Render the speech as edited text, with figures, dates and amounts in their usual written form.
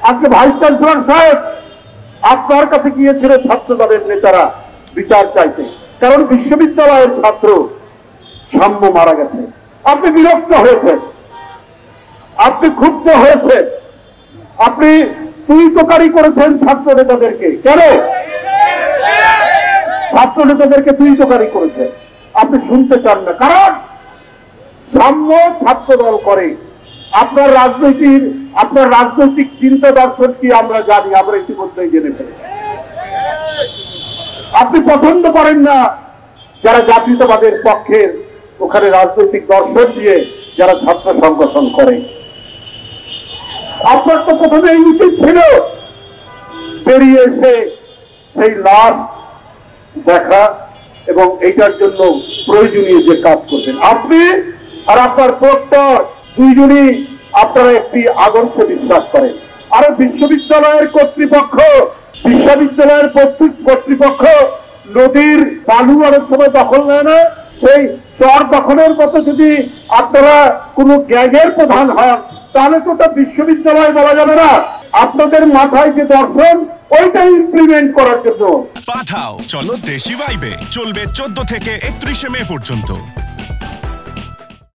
আজকে vice chancellor সাহেব আপনার কাছে গিয়েছিল ছাত্র দলের নেতারা বিচার চাইতে, কারণ বিশ্ববিদ্যালয়ের ছাত্র সাম্য মারা গেছে। আপনি বিরক্ত হয়েছেন, আপনি ক্ষুব্ধ হয়েছেন, আপনি তুই তোকারি করেছেন ছাত্র নেতাদেরকে। কেন ছাত্র নেতাদেরকে তুই তোকারি করেছেন? আপনি শুনতে চান না, কারণ সাম্য ছাত্র দল করে। আপনার রাজনৈতিক চিন্তা দর্শন কি আমরা জানি, আমরা ইতিমধ্যেই জেনে ফেলি। আপনি পছন্দ করেন না যারা জাতীয়তাবাদের পক্ষের ওখানে রাজনৈতিক দর্শন দিয়ে যারা ছাত্র সংগঠন করে। আপনার তো প্রথমে এই উচিত ছিল বেরিয়ে এসে সেই লাশ দেখা এবং এইটার জন্য প্রয়োজনীয় যে কাজ করবেন। আপনি আর আপনার প্রক্টর দুইজনই আপনারা একটি আদর্শে বিশ্বাস করেন। আর বিশ্ববিদ্যালয়ের কর্তৃপক্ষ নদীর বালু অনেক সময় দখল নেয় না, সেই চর দখলের মতো যদি আপনারা কোনো গ্যাংয়ের প্রধান হন তাহলে তো ওটা বিশ্ববিদ্যালয় বলা যাবে না। আপনাদের মাথায় যে দর্শন ওইটা ইমপ্লিমেন্ট করার জন্য পাঠাও চলো দেশি ভাইবে চলবে 14 থেকে 31 মে পর্যন্ত।